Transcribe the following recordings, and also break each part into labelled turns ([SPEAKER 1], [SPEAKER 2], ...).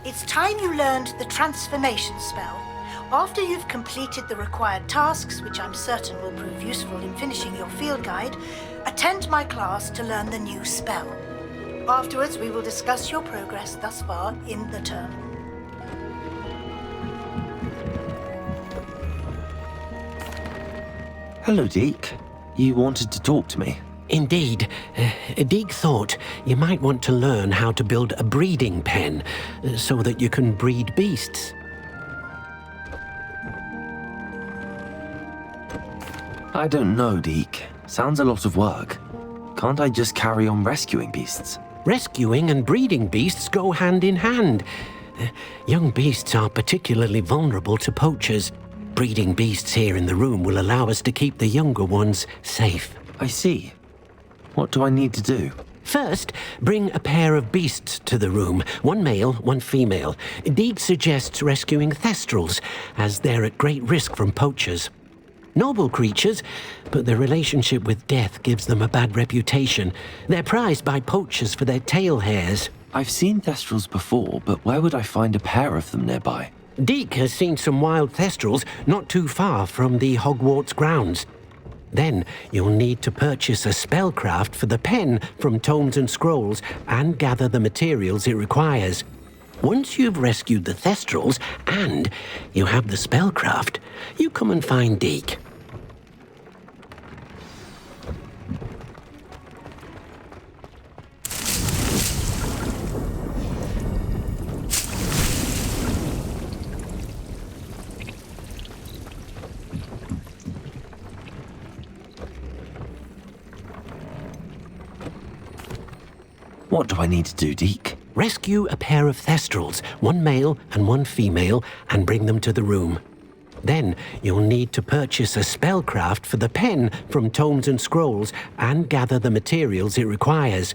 [SPEAKER 1] it's time you learned the transformation spell. After you've completed the required tasks, which I'm certain will prove useful in finishing your field guide, attend my class to learn the new spell. Afterwards, we will discuss your progress thus far in the term.
[SPEAKER 2] Hello, Deke. You wanted to talk to me?
[SPEAKER 3] Indeed. Deke thought you might want to learn how to build a breeding pen so that you can breed beasts.
[SPEAKER 2] I don't know, Deke. Sounds a lot of work. Can't I just carry on rescuing beasts?
[SPEAKER 3] Rescuing and breeding beasts go hand in hand. Young beasts are particularly vulnerable to poachers. Breeding beasts here in the room will allow us to keep the younger ones safe.
[SPEAKER 2] I see. What do I need to do?
[SPEAKER 3] First, bring a pair of beasts to the room. One male, one female. Deke suggests rescuing thestrals, as they're at great risk from poachers. Noble creatures, but their relationship with death gives them a bad reputation. They're prized by poachers for their tail hairs.
[SPEAKER 2] I've seen thestrals before, but where would I find a pair of them nearby?
[SPEAKER 3] Deke has seen some wild thestrals not too far from the Hogwarts grounds. Then you'll need to purchase a spellcraft for the pen from Tomes and Scrolls and gather the materials it requires. Once you've rescued the thestrals and you have the spellcraft, you come and find Deke.
[SPEAKER 2] What do I need to do, Deke?
[SPEAKER 3] Rescue a pair of thestrals, one male and one female, and bring them to the room. Then you'll need to purchase a spellcraft for the pen from Tomes and Scrolls and gather the materials it requires.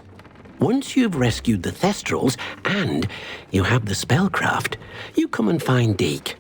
[SPEAKER 3] Once you've rescued the thestrals and you have the spellcraft, you come and find Deke.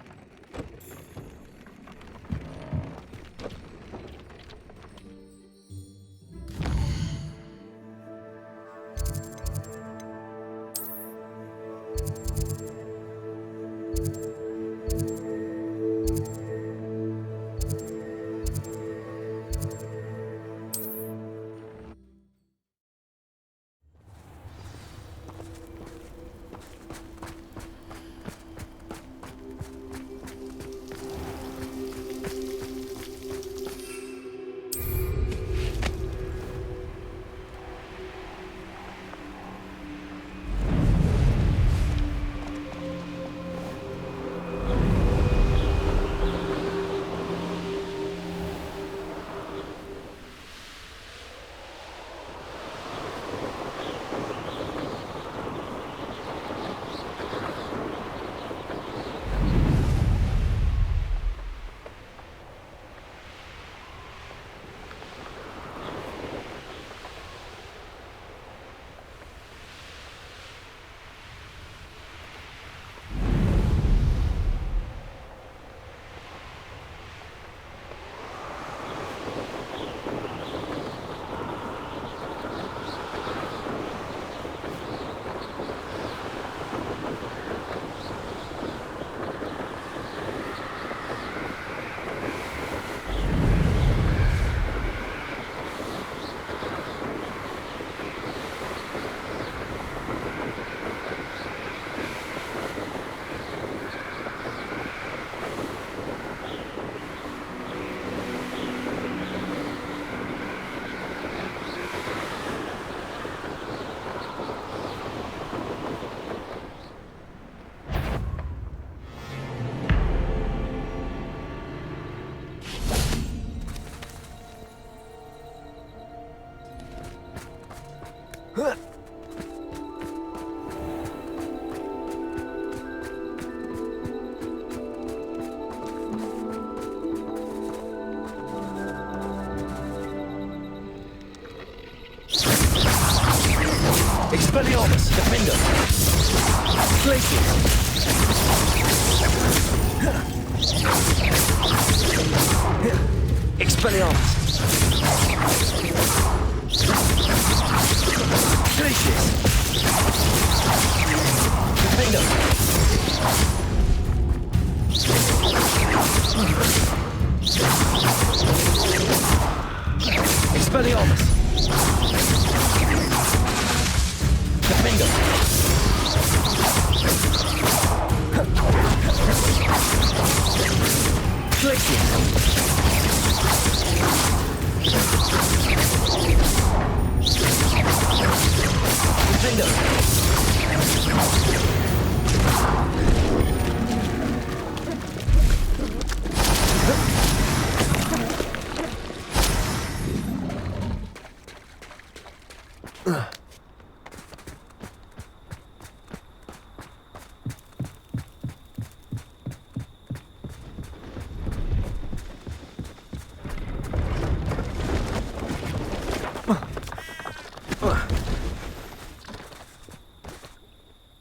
[SPEAKER 4] Expelliarmus, Defender! Glacier! Expelliarmus! Glacier! Defender! Expelliarmus! Defender! Glacius! Defender!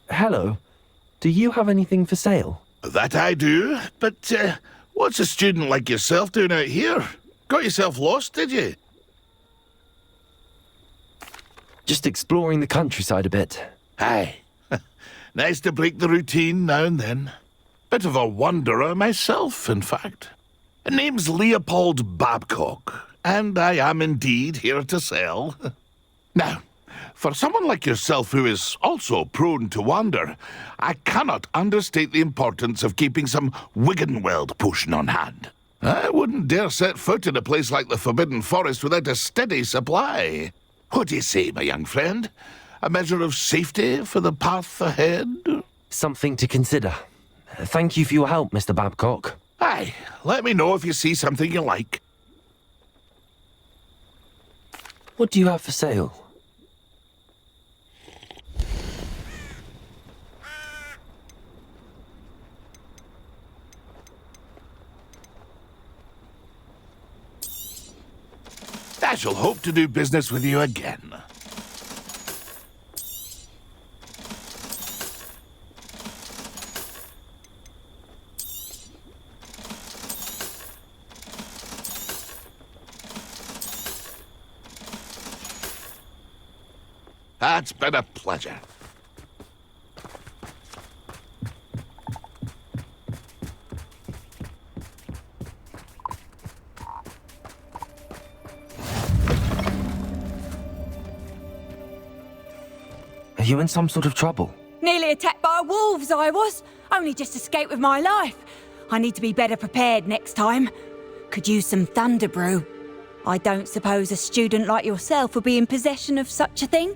[SPEAKER 2] Hello. Do you have anything for sale?
[SPEAKER 5] That I do, but what's a student like yourself doing out here? Got yourself lost, did you?
[SPEAKER 2] Just exploring the countryside a bit.
[SPEAKER 5] Aye. Nice to break the routine now and then. Bit of a wanderer myself, in fact. Name's Leopold Babcock, and I am indeed here to sell. Now, for someone like yourself who is also prone to wander, I cannot understate the importance of keeping some Wiggenweld potion on hand. I wouldn't dare set foot in a place like the Forbidden Forest without a steady supply. What do you say, my young friend? A measure of safety for the path ahead?
[SPEAKER 2] Something to consider. Thank you for your help, Mr. Babcock.
[SPEAKER 5] Aye, let me know if you see something you like.
[SPEAKER 2] What do you have for sale?
[SPEAKER 5] I shall hope to do business with you again. It's been a pleasure.
[SPEAKER 2] Are you in some sort of trouble?
[SPEAKER 6] Nearly attacked by wolves, I was. Only just escaped with my life. I need to be better prepared next time. Could use some thunder brew. I don't suppose a student like yourself would be in possession of such a thing?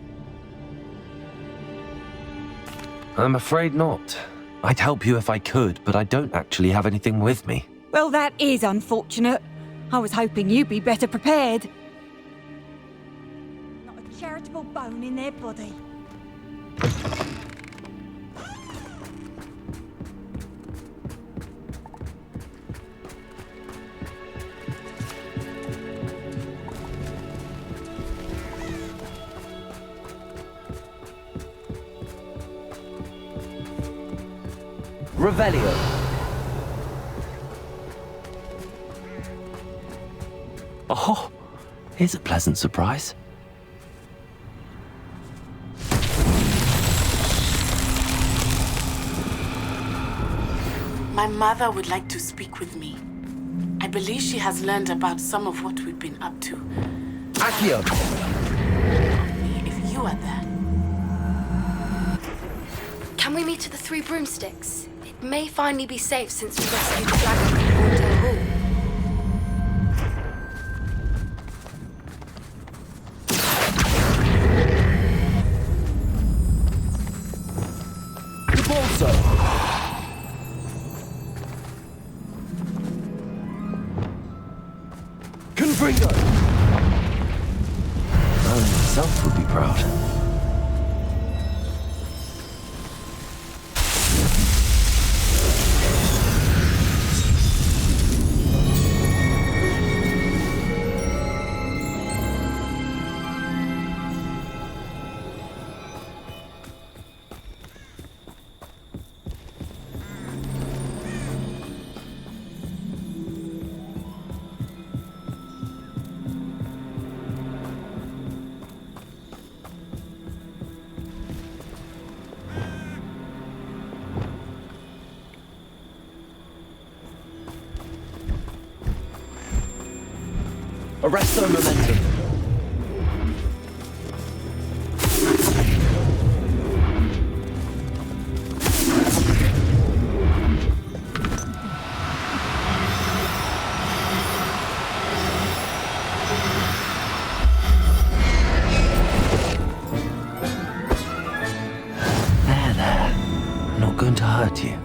[SPEAKER 2] I'm afraid not. I'd help you if I could, but I don't actually have anything with me.
[SPEAKER 6] Well, that is unfortunate. I was hoping you'd be better prepared. Not a charitable bone in their body.
[SPEAKER 4] Revelio.
[SPEAKER 2] Oh, here's a pleasant surprise.
[SPEAKER 7] My mother would like to speak with me. I believe she has learned about some of what we've been up to.
[SPEAKER 4] Accio.
[SPEAKER 7] If you are there.
[SPEAKER 8] Can we meet at the Three Broomsticks? It may finally be safe since we rescued the dragon from Haunted Hall.
[SPEAKER 4] Bolso. Confringo.
[SPEAKER 2] Merlin himself would be proud.
[SPEAKER 4] Arresto momentum.
[SPEAKER 2] There. Not going to hurt you.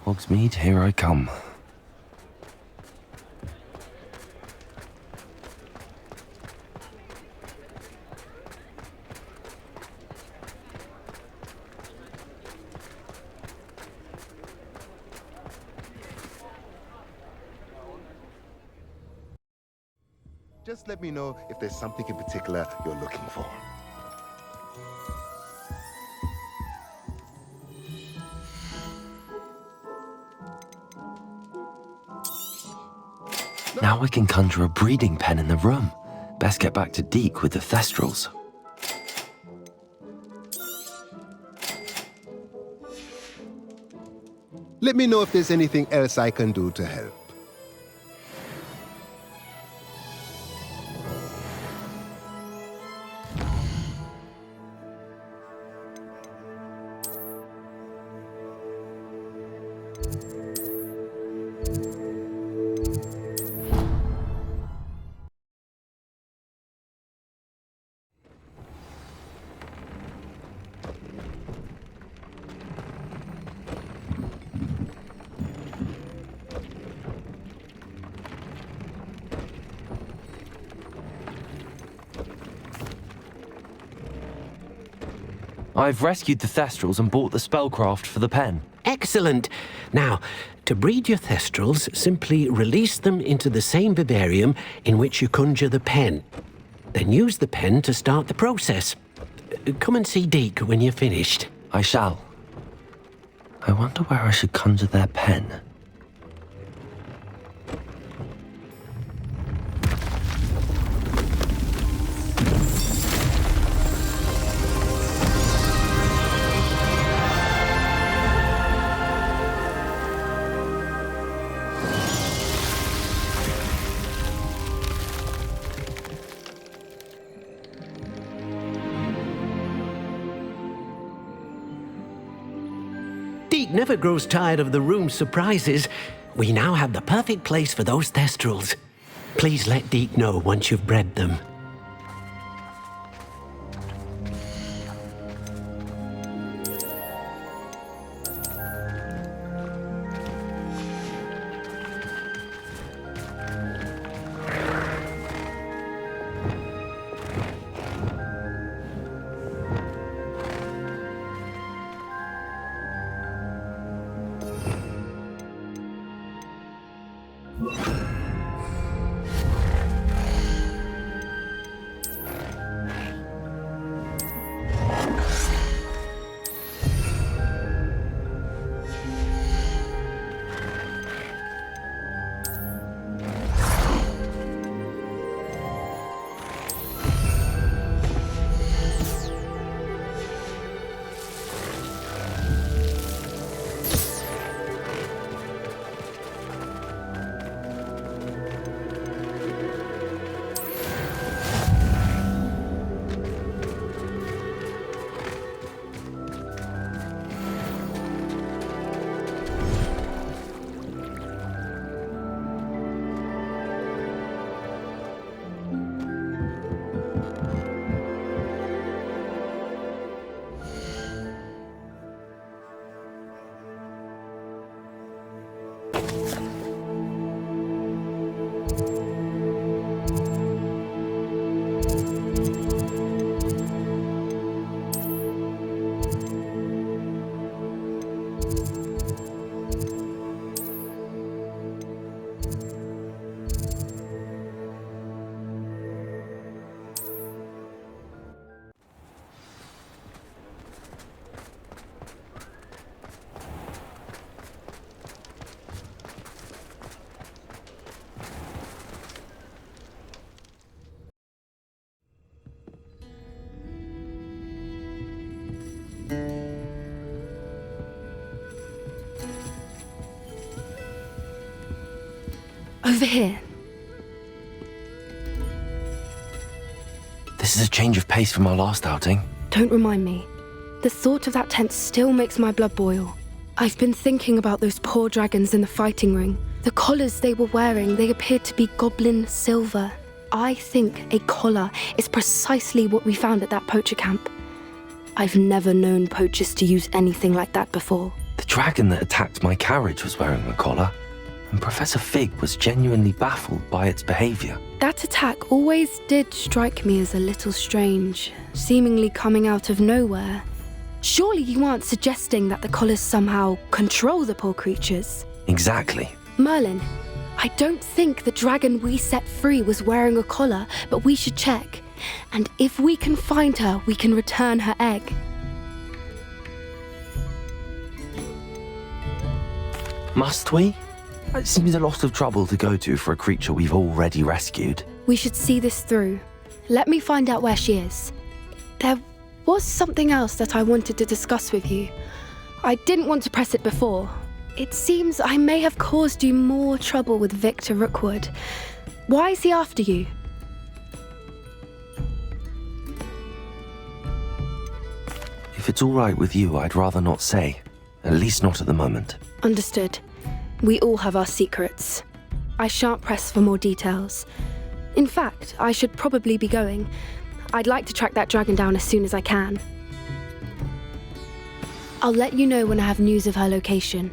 [SPEAKER 2] Hogsmeade, here I come.
[SPEAKER 9] Just let me know if there's something in particular you're looking for.
[SPEAKER 2] Now I can conjure a breeding pen in the room. Best get back to Deke with the Thestrals.
[SPEAKER 9] Let me know if there's anything else I can do to help.
[SPEAKER 2] I've rescued the Thestrals and bought the spellcraft for the pen.
[SPEAKER 3] Excellent. Now, to breed your Thestrals, simply release them into the same vivarium in which you conjure the pen. Then use the pen to start the process. Come and see Deke when you're finished.
[SPEAKER 2] I shall. I wonder where I should conjure their pen.
[SPEAKER 3] Deke never grows tired of the room's surprises. We now have the perfect place for those Thestrals. Please let Deke know once you've bred them.
[SPEAKER 8] Over here.
[SPEAKER 2] This is a change of pace from our last outing.
[SPEAKER 8] Don't remind me. The thought of that tent still makes my blood boil. I've been thinking about those poor dragons in the fighting ring. The collars they were wearing, they appeared to be goblin silver. I think a collar is precisely what we found at that poacher camp. I've never known poachers to use anything like that before.
[SPEAKER 2] The dragon that attacked my carriage was wearing a collar, and Professor Fig was genuinely baffled by its behavior.
[SPEAKER 8] That attack always did strike me as a little strange, seemingly coming out of nowhere. Surely you aren't suggesting that the collars somehow control the poor creatures?
[SPEAKER 2] Exactly.
[SPEAKER 8] Merlin, I don't think the dragon we set free was wearing a collar, but we should check. And if we can find her, we can return her egg.
[SPEAKER 2] Must we? It seems a lot of trouble to go to for a creature we've already rescued.
[SPEAKER 8] We should see this through. Let me find out where she is. There was something else that I wanted to discuss with you. I didn't want to press it before. It seems I may have caused you more trouble with Victor Rookwood. Why is he after you?
[SPEAKER 2] If it's all right with you, I'd rather not say. At least not at the moment.
[SPEAKER 8] Understood. We all have our secrets. I shan't press for more details. In fact, I should probably be going. I'd like to track that dragon down as soon as I can. I'll let you know when I have news of her location.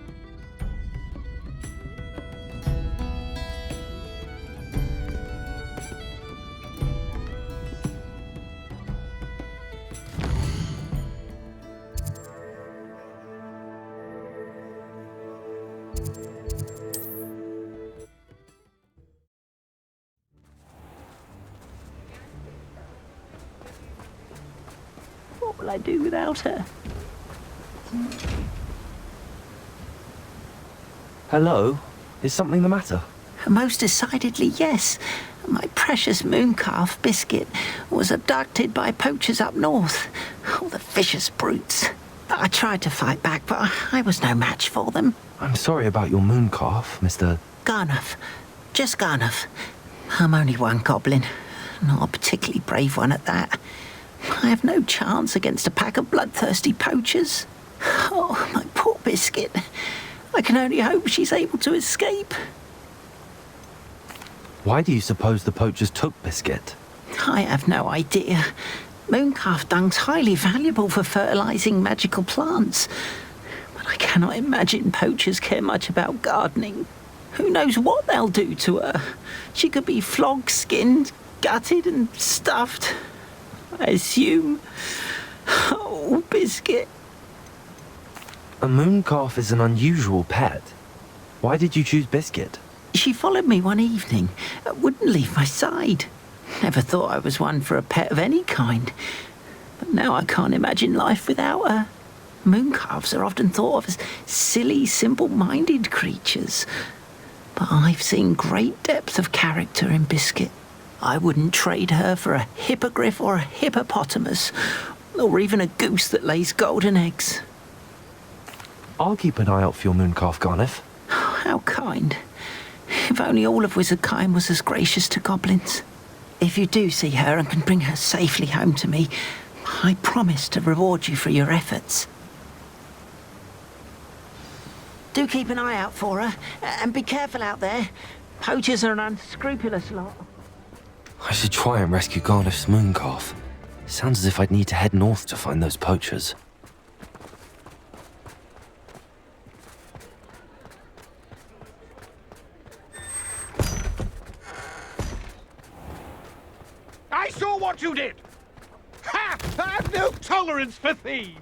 [SPEAKER 10] What will I do without her?
[SPEAKER 2] Hello? Is something the matter?
[SPEAKER 10] Most decidedly, yes. My precious mooncalf, Biscuit, was abducted by poachers up north. Oh, the vicious brutes. I tried to fight back, but I was no match for them.
[SPEAKER 2] I'm sorry about your mooncalf, Mr.
[SPEAKER 10] Garnuff. Just Garnuff. I'm only one goblin. Not a particularly brave one at that. I have no chance against a pack of bloodthirsty poachers. Oh, my poor Biscuit. I can only hope she's able to escape.
[SPEAKER 2] Why do you suppose the poachers took Biscuit?
[SPEAKER 10] I have no idea. Mooncalf dung's highly valuable for fertilizing magical plants. But I cannot imagine poachers care much about gardening. Who knows what they'll do to her? She could be flogged, skinned, gutted and stuffed. I assume. Oh, Biscuit.
[SPEAKER 2] A mooncalf is an unusual pet. Why did you choose Biscuit?
[SPEAKER 10] She followed me one evening, wouldn't leave my side. Never thought I was one for a pet of any kind. But now I can't imagine life without her. Mooncalves are often thought of as silly, simple-minded creatures. But I've seen great depth of character in Biscuit. I wouldn't trade her for a hippogriff or a hippopotamus, or even a goose that lays golden eggs.
[SPEAKER 2] I'll keep an eye out for your mooncalf, Garniff.
[SPEAKER 10] How kind. If only all of Wizardkind was as gracious to goblins. If you do see her and can bring her safely home to me, I promise to reward you for your efforts. Do keep an eye out for her, and be careful out there. Poachers are an unscrupulous lot.
[SPEAKER 2] I should try and rescue Garniff's mooncalf. Sounds as if I'd need to head north to find those poachers.
[SPEAKER 11] I saw what you did! Ha! I have no tolerance for thieves!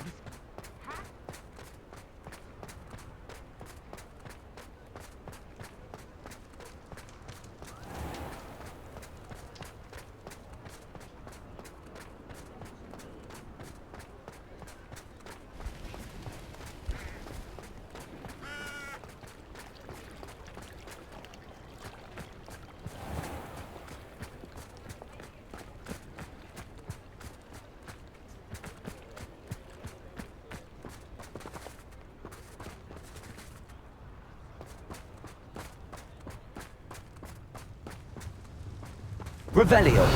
[SPEAKER 4] Revelio.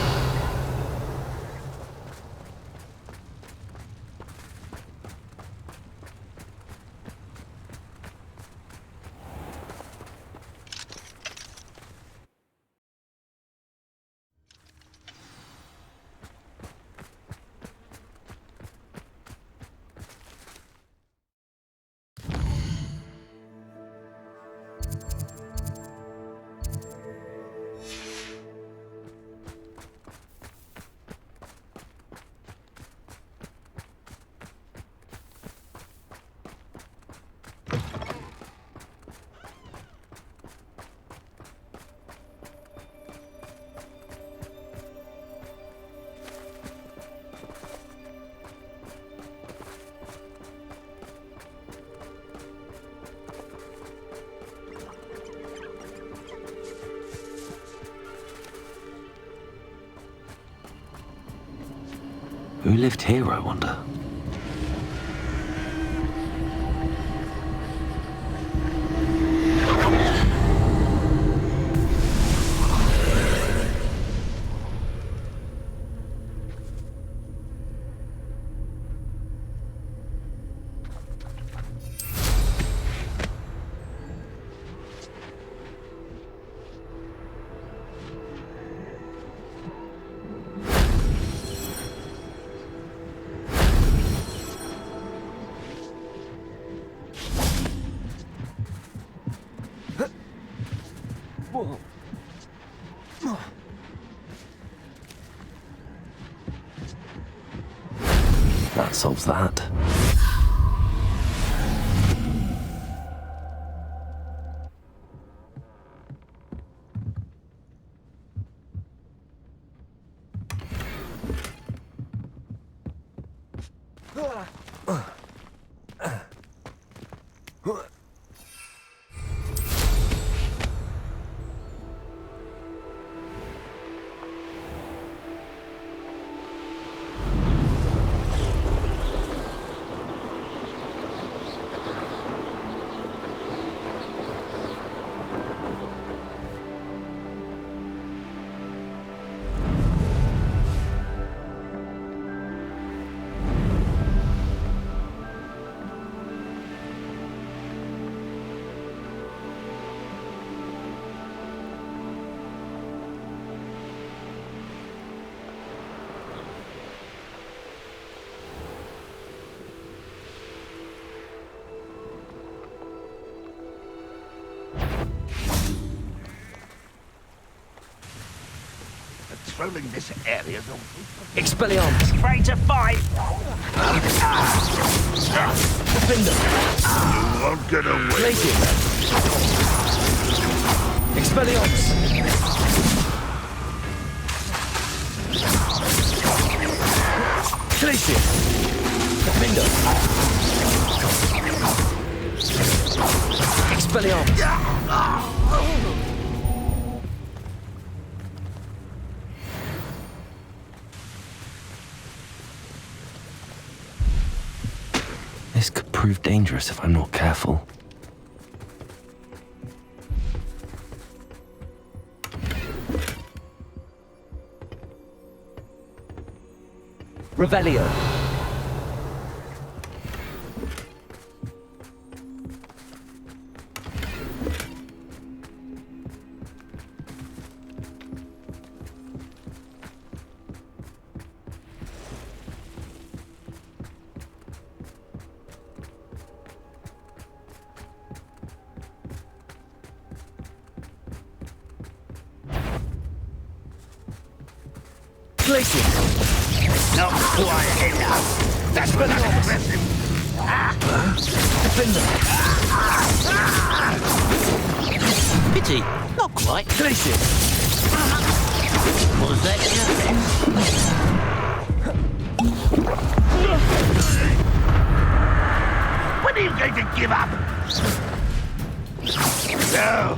[SPEAKER 2] Who lived here, I wonder? That solves that.
[SPEAKER 5] Patrolling this area.
[SPEAKER 4] Expelliarmus.
[SPEAKER 11] Afraid to fight.
[SPEAKER 4] Defender.
[SPEAKER 5] You won't get away.
[SPEAKER 4] Glacier. Expelliarmus. Glacier. Defender. Expelliarmus.
[SPEAKER 2] This could prove dangerous if I'm not careful.
[SPEAKER 4] Revelio. Glacier.
[SPEAKER 11] Not quiet enough. That's what I'm aggressive.
[SPEAKER 4] Defender.
[SPEAKER 10] Pity, not quite.
[SPEAKER 4] Glacier.
[SPEAKER 10] Was that
[SPEAKER 5] When are you going to give up? No.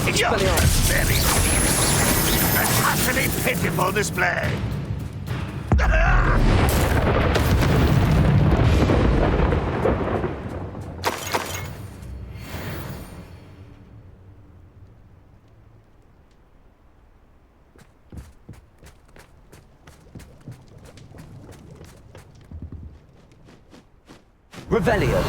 [SPEAKER 4] Expelliarmus.
[SPEAKER 5] Very an utterly pitiful display.
[SPEAKER 4] Revelio.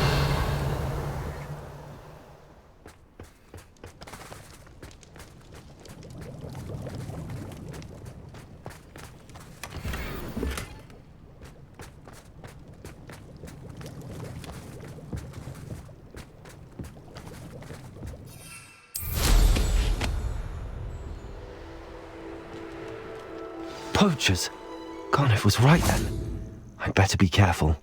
[SPEAKER 2] Poachers. Garniff was right then. I'd better be careful.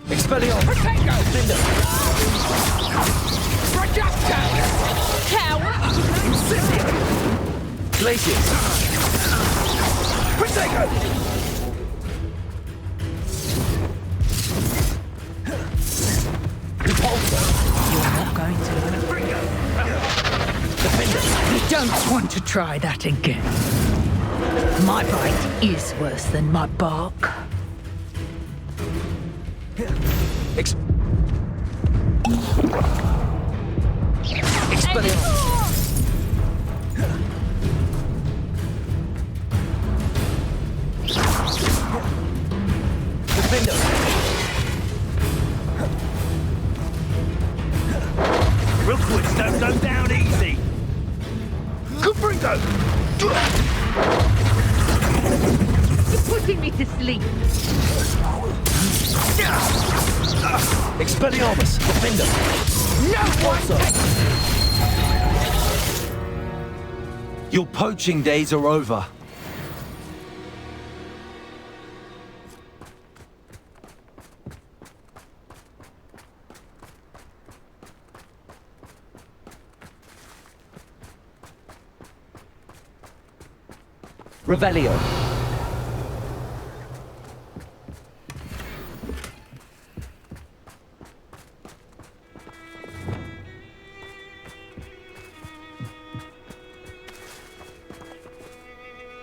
[SPEAKER 4] Expelliarmus.
[SPEAKER 11] Protego!
[SPEAKER 4] Binder.
[SPEAKER 11] Reducto!
[SPEAKER 6] Coward!
[SPEAKER 4] Incendio. Glacius. Protego. Repulsor.
[SPEAKER 12] You're not going to.
[SPEAKER 4] Defender.
[SPEAKER 12] You don't want to try that again. My bite is worse than my bark.
[SPEAKER 4] Expelliarmus. Defender. Rookwood's don't go down easy.
[SPEAKER 5] Caprito!
[SPEAKER 12] You're putting me to sleep.
[SPEAKER 4] Expelliarmus. Defender.
[SPEAKER 12] No one.
[SPEAKER 2] Your poaching days are over.
[SPEAKER 4] Revelio.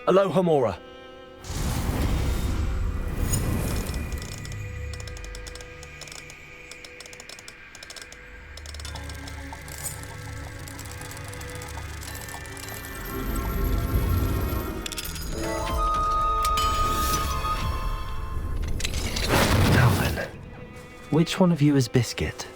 [SPEAKER 4] Aloha Mora.
[SPEAKER 2] Now then, which one of you is Biscuit?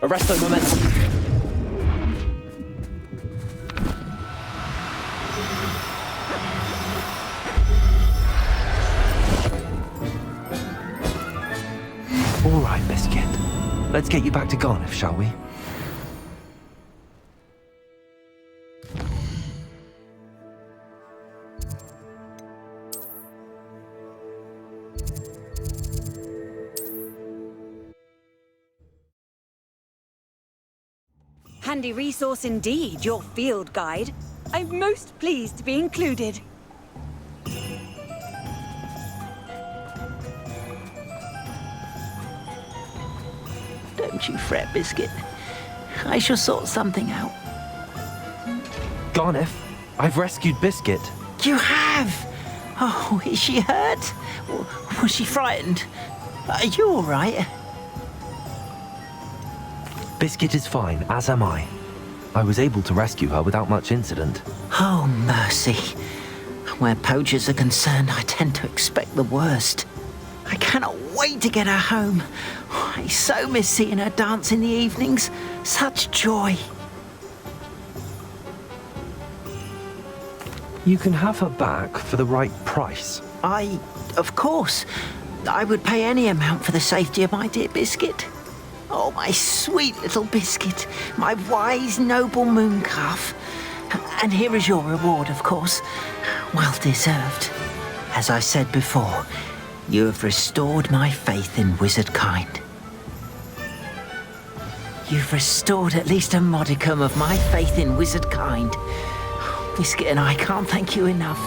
[SPEAKER 4] Arresto momentum.
[SPEAKER 2] All right, Biscuit. Let's get you back to Garniff, shall we?
[SPEAKER 6] Handy resource indeed, your field guide. I'm most pleased to be included.
[SPEAKER 10] Don't you fret, Biscuit. I shall sort something out.
[SPEAKER 2] Garniff, I've rescued Biscuit.
[SPEAKER 10] You have? Oh, is she hurt? Was she frightened? Are you all right?
[SPEAKER 2] Biscuit is fine, as am I. I was able to rescue her without much incident.
[SPEAKER 10] Oh, mercy. Where poachers are concerned, I tend to expect the worst. I cannot wait to get her home. I so miss seeing her dance in the evenings. Such joy.
[SPEAKER 2] You can have her back for the right price.
[SPEAKER 10] Of course, I would pay any amount for the safety of my dear Biscuit. Oh, my sweet little Biscuit, my wise, noble moon calf. And here is your reward, of course. Well deserved. As I said before, you have restored my faith in wizard kind. You've restored at least a modicum of my faith in wizard kind. Biscuit and I can't thank you enough.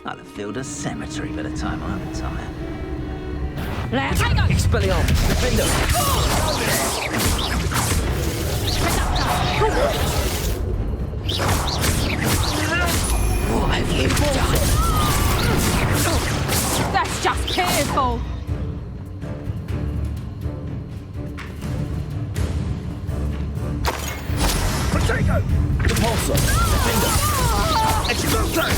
[SPEAKER 10] I'll have filled a cemetery by the time I retire.
[SPEAKER 6] Let's go!
[SPEAKER 4] Expelliarmus, Defender!
[SPEAKER 6] What have you done? That's just pitiful!
[SPEAKER 11] Potato!
[SPEAKER 4] Repulsor, Defender!
[SPEAKER 11] Explosion!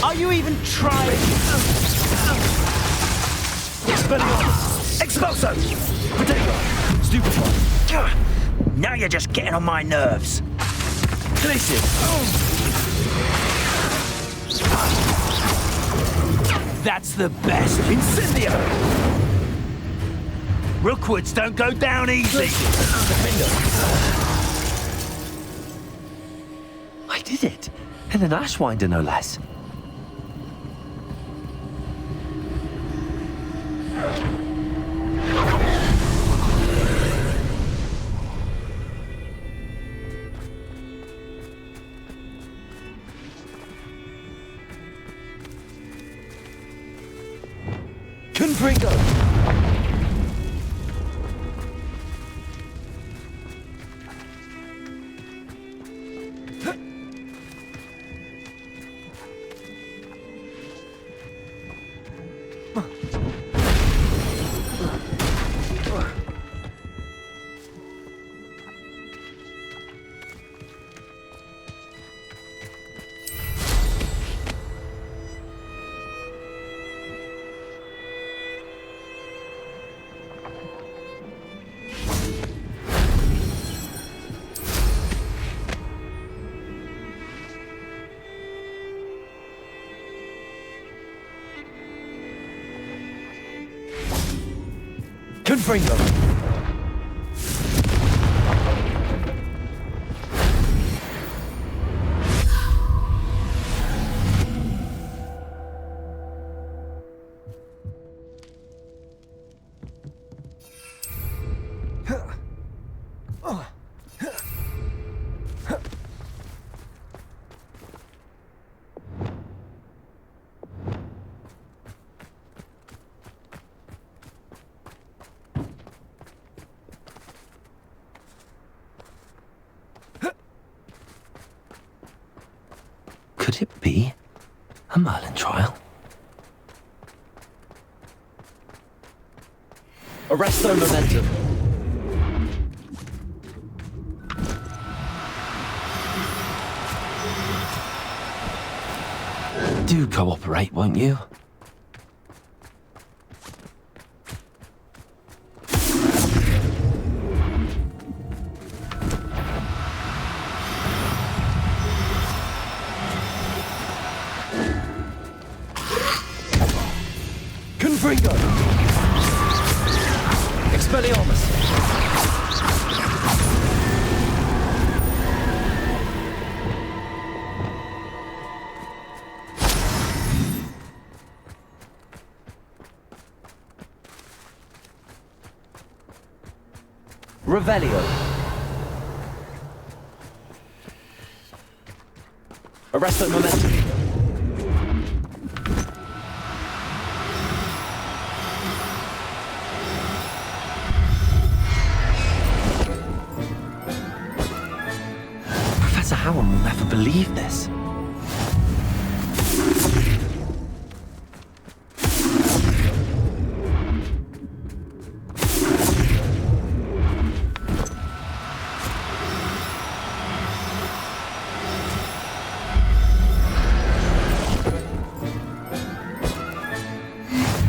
[SPEAKER 4] Are you even trying?
[SPEAKER 11] Expelliarmus! Expulso! Potato!
[SPEAKER 4] Stupefy!
[SPEAKER 10] Now you're just getting on my nerves.
[SPEAKER 4] Glacier! That's the best!
[SPEAKER 11] Incendio! Rookwoods don't go down easy!
[SPEAKER 2] I did it! And an Ashwinder, no less.
[SPEAKER 4] Confringo! Confringo!
[SPEAKER 2] Could it be a Merlin trial?
[SPEAKER 4] Arresto momentum.
[SPEAKER 2] Do cooperate, won't you?
[SPEAKER 4] Confringo! Expelliarmus! Revelio. Arresto momentum.
[SPEAKER 2] Professor Howard will never believe this.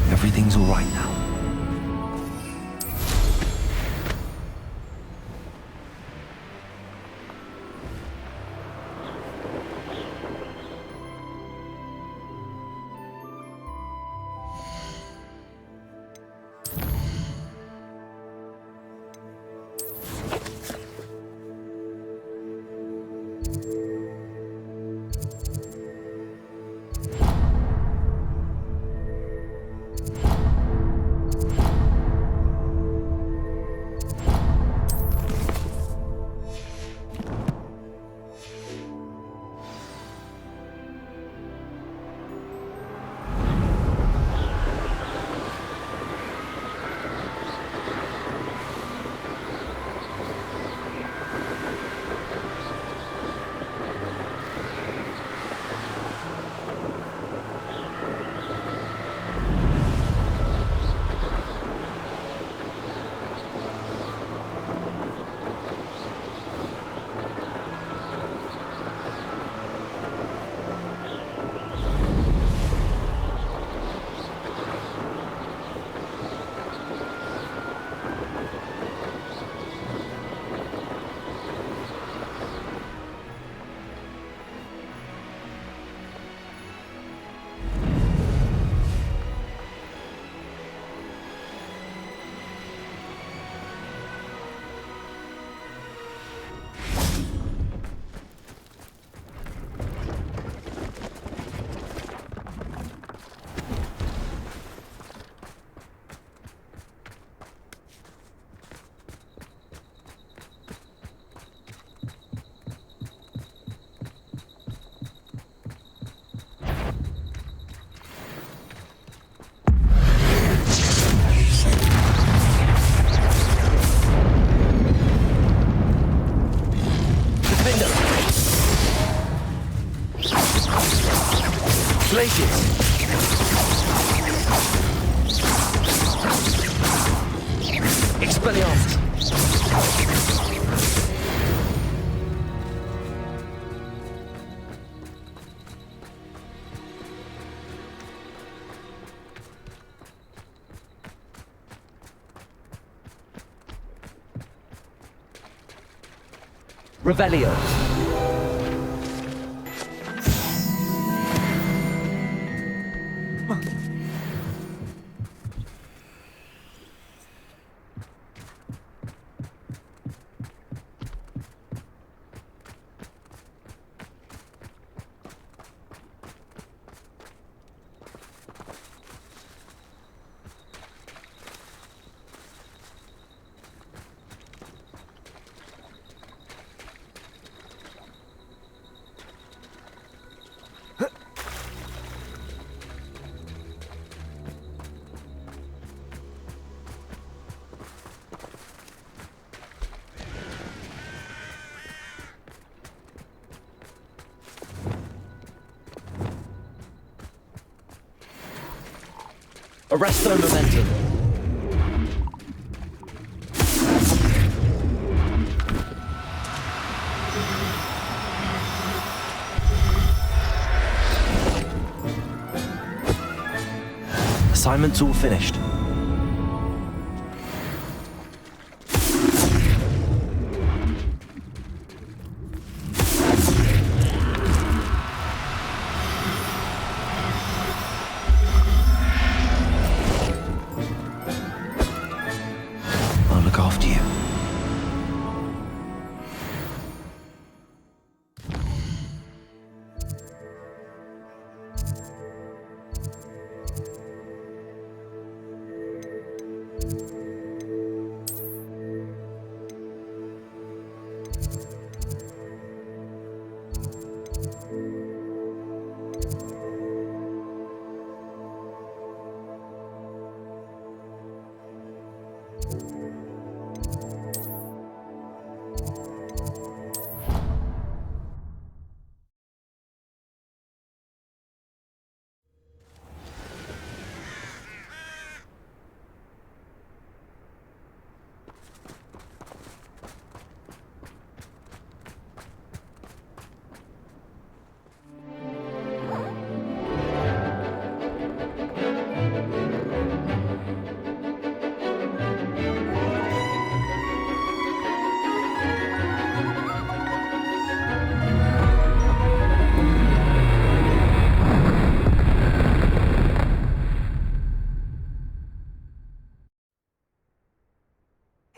[SPEAKER 2] Everything's all right now.
[SPEAKER 4] Expelliarmus! Revelio. Arresto momentum.
[SPEAKER 2] Assignment's all finished. I'll look after you.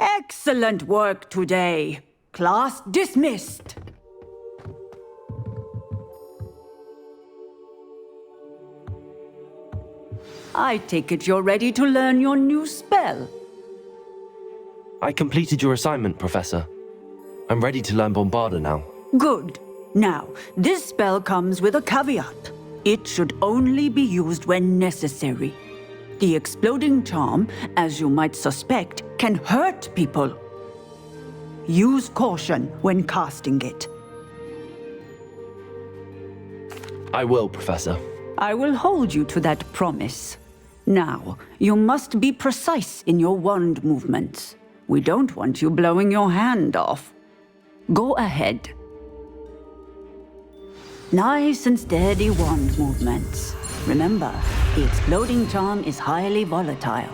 [SPEAKER 6] Excellent work today. Class dismissed. I take it you're ready to learn your new spell.
[SPEAKER 2] I completed your assignment, Professor. I'm ready to learn Bombarda now.
[SPEAKER 6] Good. Now, this spell comes with a caveat. It should only be used when necessary. The exploding charm, as you might suspect, can hurt people. Use caution when casting it.
[SPEAKER 2] I will, Professor.
[SPEAKER 6] I will hold you to that promise. Now, you must be precise in your wand movements. We don't want you blowing your hand off. Go ahead. Nice and steady wand movements. Remember, the exploding charm is highly volatile.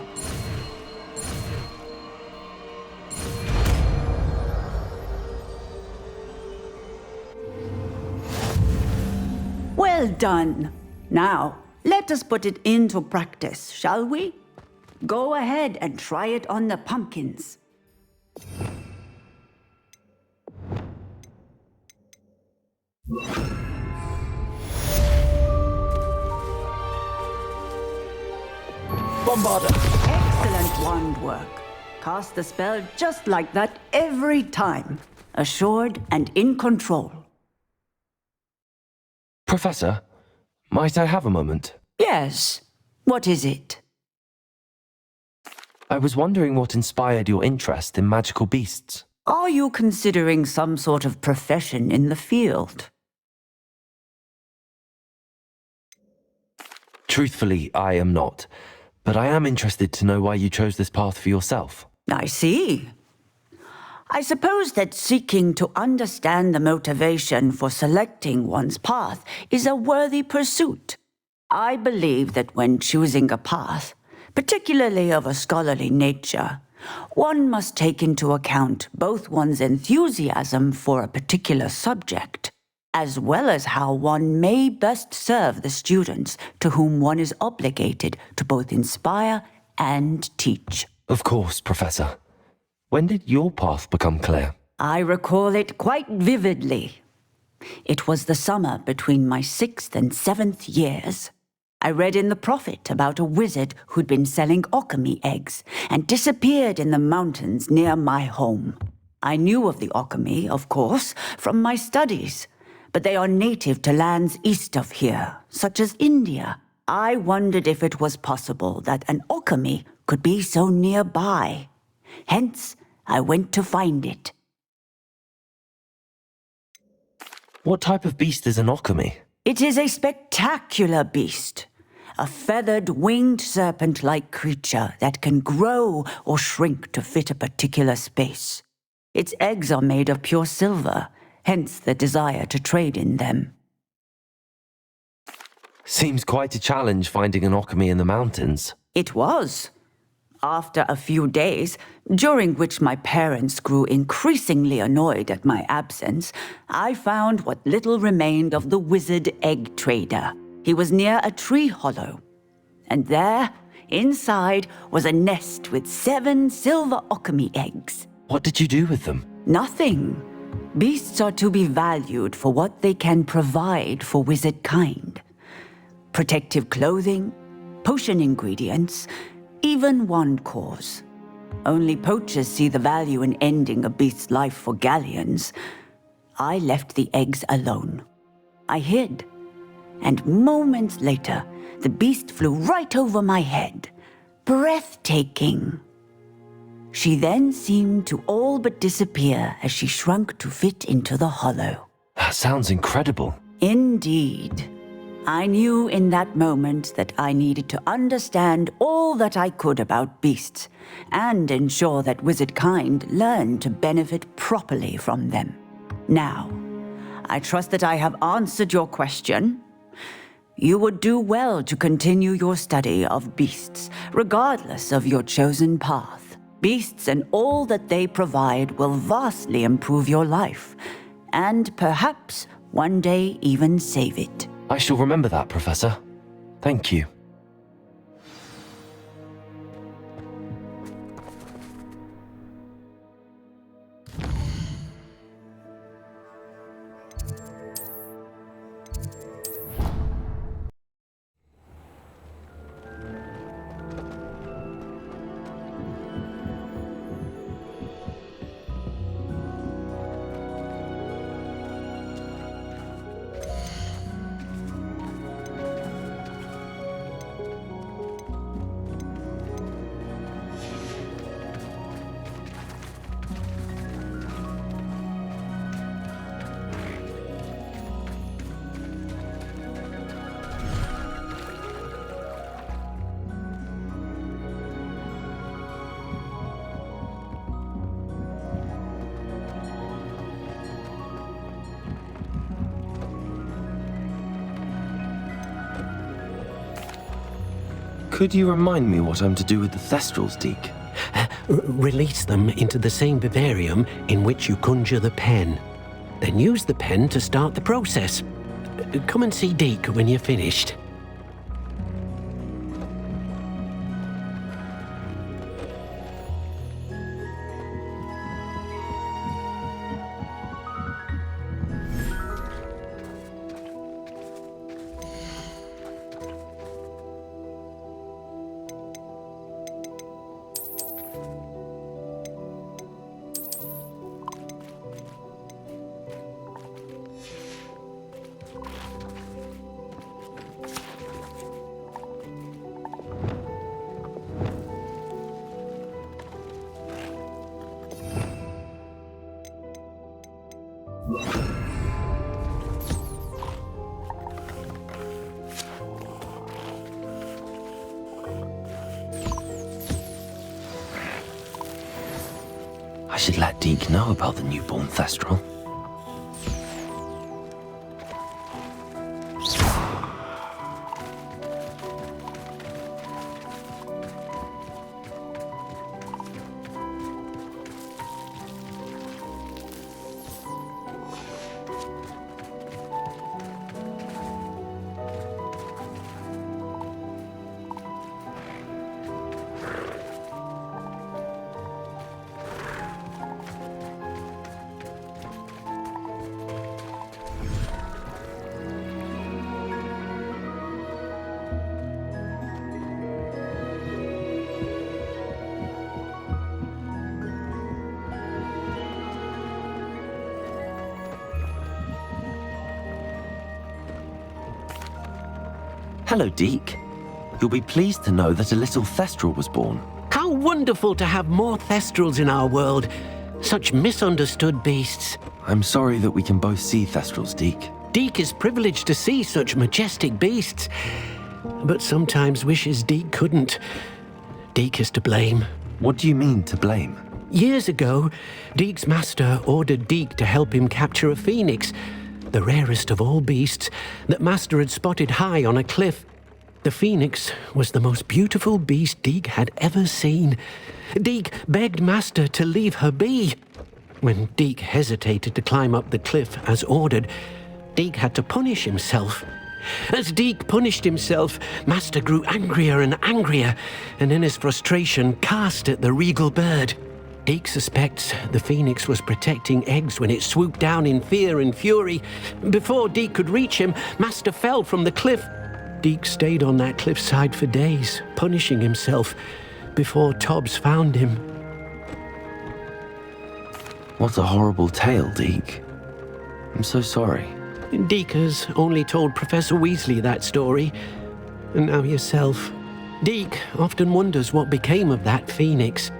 [SPEAKER 6] Well done. Now, let us put it into practice, shall we? Go ahead and try it on the pumpkins.
[SPEAKER 4] Bombarda!
[SPEAKER 6] Excellent wand work. Cast the spell just like that every time. Assured and in control.
[SPEAKER 2] Professor, might I have a moment?
[SPEAKER 6] Yes. What is it?
[SPEAKER 2] I was wondering what inspired your interest in magical beasts.
[SPEAKER 6] Are you considering some sort of profession in the field?
[SPEAKER 2] Truthfully, I am not. But I am interested to know why you chose this path for yourself.
[SPEAKER 6] I see. I suppose that seeking to understand the motivation for selecting one's path is a worthy pursuit. I believe that when choosing a path, particularly of a scholarly nature, one must take into account both one's enthusiasm for a particular subject, as well as how one may best serve the students to whom one is obligated to both inspire and teach.
[SPEAKER 2] Of course, Professor. When did your path become clear?
[SPEAKER 6] I recall it quite vividly. It was the summer between my 6th and 7th years. I read in the Prophet about a wizard who'd been selling okami eggs and disappeared in the mountains near my home. I knew of the okami, of course, from my studies, but they are native to lands east of here, such as India. I wondered if it was possible that an okami could be so nearby. Hence, I went to find it.
[SPEAKER 2] What type of beast is an okami?
[SPEAKER 6] It is a spectacular beast. A feathered, winged serpent-like creature that can grow or shrink to fit a particular space. Its eggs are made of pure silver, hence the desire to trade in them.
[SPEAKER 2] Seems quite a challenge finding an okami in the mountains.
[SPEAKER 13] It was. After a few days, during which my parents grew increasingly annoyed at my absence, I found what little remained of the wizard egg trader. He was near a tree hollow. And there, inside, was a nest with 7 silver okami eggs.
[SPEAKER 2] What did you do with them?
[SPEAKER 13] Nothing. Beasts are to be valued for what they can provide for wizard kind. Protective clothing, potion ingredients, even wand cores. Only poachers see the value in ending a beast's life for galleons. I left the eggs alone. I hid. And moments later, the beast flew right over my head. Breathtaking. She then seemed to all but disappear as she shrunk to fit into the hollow.
[SPEAKER 2] That sounds incredible.
[SPEAKER 13] Indeed. I knew in that moment that I needed to understand all that I could about beasts and ensure that wizard kind learned to benefit properly from them. Now, I trust that I have answered your question. You would do well to continue your study of beasts, regardless of your chosen path. Beasts and all that they provide will vastly improve your life, and perhaps one day even save it.
[SPEAKER 2] I shall remember that, Professor. Thank you. Could you remind me what I'm to do with the Thestrals, Deke?
[SPEAKER 3] Release them into the same vivarium in which you conjure the pen. Then use the pen to start the process. Come and see Deke when you're finished.
[SPEAKER 2] I should let Deke know about the newborn Thestral. Hello, Deke. You'll be pleased to know that a little Thestral was born.
[SPEAKER 3] How wonderful to have more Thestrals in our world. Such misunderstood beasts.
[SPEAKER 2] I'm sorry that we can both see Thestrals, Deke.
[SPEAKER 3] Deke is privileged to see such majestic beasts, but sometimes wishes Deke couldn't. Deke is to blame.
[SPEAKER 2] What do you mean, to blame?
[SPEAKER 3] Years ago, Deke's master ordered Deke to help him capture a phoenix, the rarest of all beasts, that Master had spotted high on a cliff. The phoenix was the most beautiful beast Deke had ever seen. Deke begged Master to leave her be. When Deke hesitated to climb up the cliff as ordered, Deke had to punish himself. As Deke punished himself, Master grew angrier and angrier, and in his frustration cast at the regal bird. Deke suspects the phoenix was protecting eggs when it swooped down in fear and fury. Before Deke could reach him, Master fell from the cliff. Deke stayed on that cliffside for days, punishing himself, before Tobbs found him.
[SPEAKER 2] What a horrible tale, Deke. I'm so sorry.
[SPEAKER 3] Deke has only told Professor Weasley that story, and now yourself. Deke often wonders what became of that phoenix.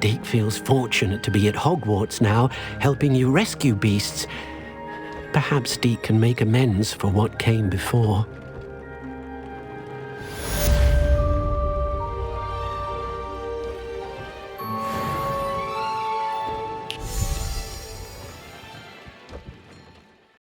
[SPEAKER 3] Deke feels fortunate to be at Hogwarts now, helping you rescue beasts. Perhaps Deke can make amends for what came before.